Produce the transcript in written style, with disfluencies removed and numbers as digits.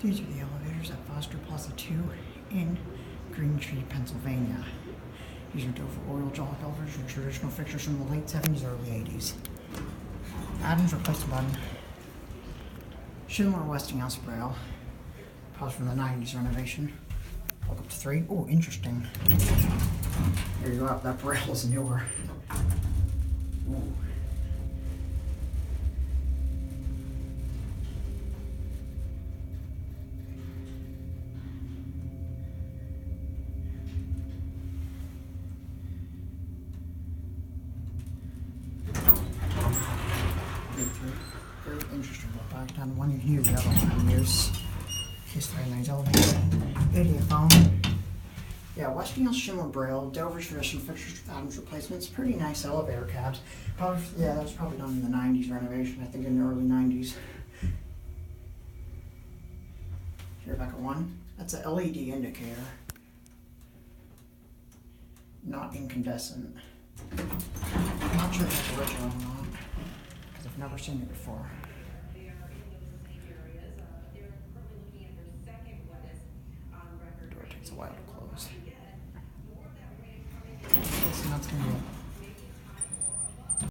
These are the elevators at Plaza 2 in Green Tree, Pennsylvania. These are Dover Oildraulic elevators with traditional fixtures from the late 70s, early 80s. Adams replaced a button. Schindler Westinghouse Braille. Probably from the 90s renovation. Look up to 3. Oh, interesting. There you go. That Braille is newer. Ooh. Very interesting look back down one you can use, the other one you use. Case very nice elevator. Idiot phone. Yeah, Westinghouse Schindler Braille, Dover's traditional fixtures with Adams replacements. Pretty nice elevator cabs. Probably, yeah, that was probably done in the 90s renovation, I think in the early 90s. Here, back at 1. That's an LED indicator. Not incandescent. I'm not sure if it's original or not, because I've never seen it before. The door takes a while to close. Guessing that's going to be it.